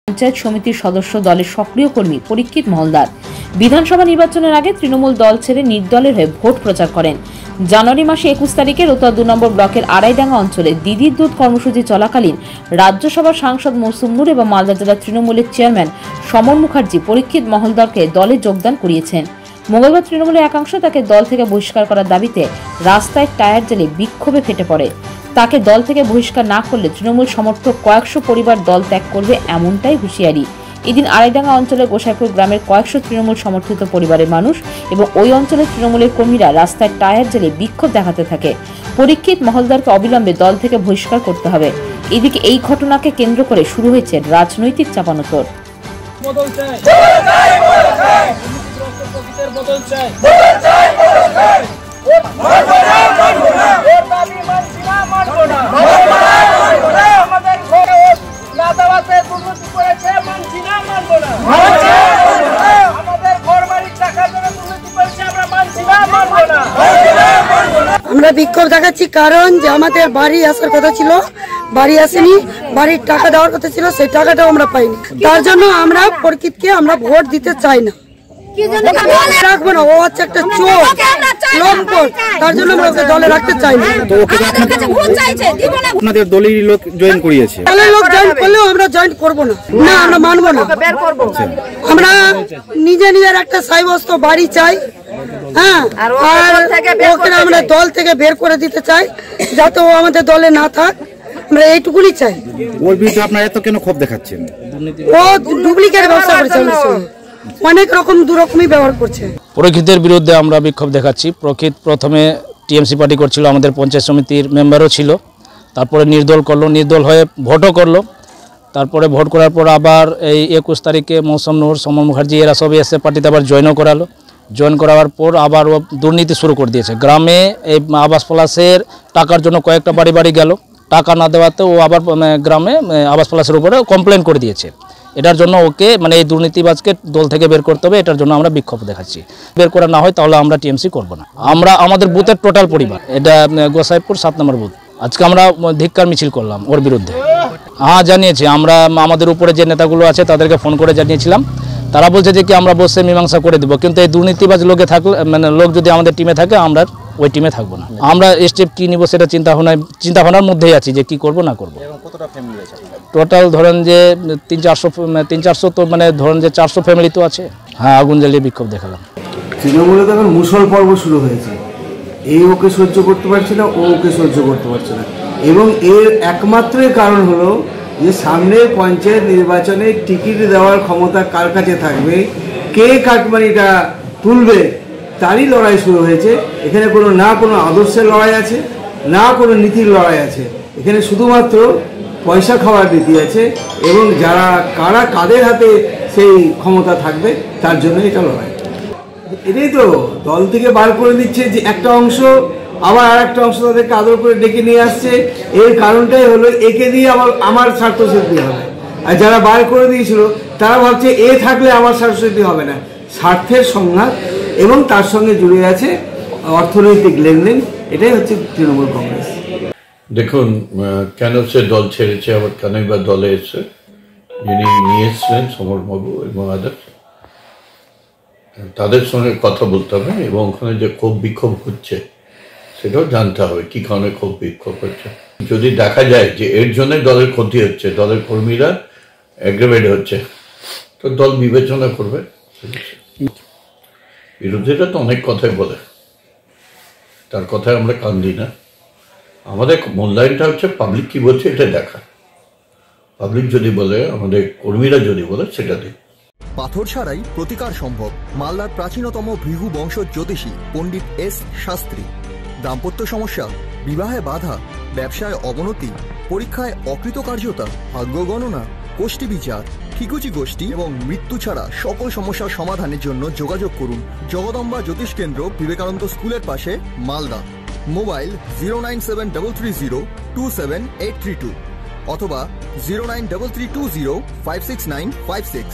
পঞ্চায়েত সমিতির সদস্য দলের সক্রিয় কর্মী পরীক্ষিত মহলদার বিধানসভা নির্বাচনের আগে তৃণমূল দল ছেড়ে নির্দলের হয়ে ভোট প্রচার করেন। জানুয়ারি মাসে 21 তারিখে রতুয়া 2 নম্বর ব্লকের আড়াইডাঙ্গা অঞ্চলে দিদির দুধ কর্মসূচি চলাকালীন রাজ্যসভার সাংসদ মৌসুম নূর এবং মালদা জেলা তৃণমূলের চেয়ারম্যান সমর মুখার্জি পরীক্ষিত মহলদারকে দলে যোগদান করিয়েছেন। মঙ্গলবার তৃণমূলের একাংশ তাকে দল থেকে বহিষ্কার করার দাবিতে রাস্তায় টায়ার জ্বেলে বিক্ষোভে ফেটে পড়ে। তাকে দল থেকে বহিষ্কার না করলে তৃণমূল সমর্থক কয়েকশো পরিবার দল ত্যাগ করবে এমনটাই হুঁশিয়ারি। এদিন আড়াইডাঙ্গা অঞ্চলের গোসাইপুর গ্রামের কয়েকশো তৃণমূল সমর্থিত পরিবারের মানুষ এবং ওই অঞ্চলের তৃণমূলের কর্মীরা রাস্তায় টায়ার জ্বেলে বিক্ষোভ দেখাতে থাকে। পরীক্ষিত মহলদারকে অবিলম্বে দল থেকে বহিষ্কার করতে হবে। এদিকে এই ঘটনাকে কেন্দ্র করে শুরু হয়েছে রাজনৈতিক চাপানোতর। আমরা বিক্ষোভ দেখাচ্ছি কারণ যে আমাদের বাড়ি আসার কথা ছিল, বাড়ি আসেনি, বাড়ির টাকা দেওয়ার কথা ছিল, সেই টাকাটাও আমরা পাইনি। তার জন্য আমরা পরীক্ষিতকে আমরা ভোট দিতে চাই না, রাখবো না। ও হচ্ছে একটা চোর, লম্পট, তার জন্য আমরা ওকে দলে রাখতে চাই না। আপনাদের দলের লোক জয়েন করিয়েছে, দলের লোক জয়েন করলেও আমরা জয়েন করবো না, না আমরা মানবো না। আমরা নিজের একটা সাব্যস্ত বাড়ি চাই, হ্যাঁ, আর ওকে আমরা দল থেকে বের করে দিতে চাই, যাতে ও আমাদের দলে না থাক, আমরা এইটুকুনি চাই। ওর বিরুদ্ধে আপনারা এত কেন ক্ষোভ দেখাচ্ছেন? ও ডুপ্লিকেট ব্যবসা করেছে, অনেক রকম দুরকমই ব্যবহার করছে। পরীক্ষিতের বিরুদ্ধে আমরা বিক্ষোভ দেখাচ্ছি। প্রকৃত প্রথমে টিএমসি পার্টি করছিল, আমাদের পঞ্চায়েত সমিতির মেম্বারও ছিল, তারপরে নির্দল করলো, নির্দল হয়ে ভোটও করলো। তারপরে ভোট করার পর আবার এই 21 তারিখে মৌসুম নূর, সমর মুখার্জি এরা সবই এসে পার্টিতে আবার জয়েনও করালো। জয়েন করার পর আবার ও দুর্নীতি শুরু করে দিয়েছে। গ্রামে এই আবাস প্লাসের টাকার জন্য কয়েকটা বাড়ি বাড়ি গেল, টাকা না দেওয়াতে ও আবার গ্রামে আবাস প্লাসের উপরে কমপ্লেন করে দিয়েছে। এটার জন্য ওকে এই দুর্নীতিবাজকে দল থেকে বের করতে হবে, এটার জন্য আমরা বিক্ষোভ দেখাচ্ছি। বের করা না হয় তাহলে আমরা টিএমসি করব না। আমরা আমাদের বুথের টোটাল পরিবার, এটা গোসাইপুর 7 নম্বর বুথ, আজকে আমরা ধিক্কার মিছিল করলাম ওর বিরুদ্ধে। হ্যাঁ জানিয়েছি, আমরা আমাদের উপরে যে নেতাগুলো আছে তাদেরকে ফোন করে জানিয়েছিলাম। তারা বলছে যে কি আমরা বসে মীমাংসা করে দেবো, কিন্তু এই দুর্নীতিবাজ লোকে থাকলে লোক যদি আমাদের টিমে থাকে আমরা ওই টিমে থাকবো না। আমরা স্টেপ কী নিব সেটা চিন্তাভাবনার মধ্যেই আছি যে কি করব না করব। টোটাল ধরেন যে 300-400 তো ধরেন যে 400 ফ্যামিলি তো আছে। হ্যাঁ, আগুন জ্বালিয়ে বিক্ষোভ দেখালাম। তৃণমূলে তো এখন মুসল পর্ব শুরু হয়েছে। এই ওকে সহ্য করতে পারছে না, ও ওকে সহ্য করতে পারছে না, এবং এর একমাত্রই কারণ হলো যে সামনে পঞ্চায়েত নির্বাচনে টিকিট দেওয়ার ক্ষমতা কার কাছে থাকবে, কে কাটমানিটা তুলবে, তারই লড়াই শুরু হয়েছে। এখানে কোনো আদর্শের লড়াই আছে, না কোনো নীতির লড়াই আছে। এখানে শুধুমাত্র পয়সা খাওয়ার নীতি আছে, এবং কাদের হাতে সেই ক্ষমতা থাকবে তার জন্য এটা লড়াই। এটাই তো দল থেকে বার করে দিচ্ছে যে একটা অংশ, আবার আর একটা অংশ তাদেরকে আদর করে ডেকে নিয়ে আসছে। এর কারণটাই হলো একে দিয়ে আমার স্বার্থসিদ্ধি হবে, আর যারা বার করে দিয়েছিল তারা ভাবছে এ থাকলে আমার স্বার্থসিদ্ধি হবে না। স্বার্থের সংঘাত এবং তার সঙ্গে জুড়ে আছে অর্থনৈতিক লেনদেন, এটাই হচ্ছে তৃণমূল কংগ্রেস। দেখুন, কেন সে দল ছেড়েছে, আবার কেনই বা দলে এসছে, যিনি নিয়ে এসছিলেন সমরবাবু এবং আদার্স, তাদের সঙ্গে কথা বলতে হবে, এবং ওখানে যে ক্ষোভ বিক্ষোভ হচ্ছে সেটাও জানতে হবে কি কারণে ক্ষোভ বিক্ষোভ হচ্ছে। যদি দেখা যায় যে এর জন্যই দলের ক্ষতি হচ্ছে, দলের কর্মীরা অ্যাগ্রেভেট হচ্ছে, তো দল বিবেচনা করবে। বিরোধীরা তো অনেক কথাই বলে, তার কথায় আমরা কান দিই না। আমাদের মূল্যায়নটা হচ্ছে পাবলিক কি বলছে এটা দেখা। পাবলিক যদি বলে, আমাদের কর্মীরা যদি বলে, সেটা দিই। পাথর ছাড়াই প্রতিকার সম্ভব। মালদার প্রাচীনতম ভৃগু বংশ জ্যোতিষী পণ্ডিত এস শাস্ত্রী। দাম্পত্য সমস্যা, বিবাহে বাধা, ব্যবসায় অবনতি, পরীক্ষায় অকৃতকার্যতা, ভাগ্য গণনা, গোষ্ঠী বিচার, ঠিকুচি গোষ্ঠী এবং মৃত্যু ছাড়া সকল সমস্যার সমাধানের জন্য যোগাযোগ করুন জগদম্বা জ্যোতিষ কেন্দ্র, বিবেকানন্দ স্কুলের পাশে, মালদা। মোবাইল 09730278332 অথবা 09332056956।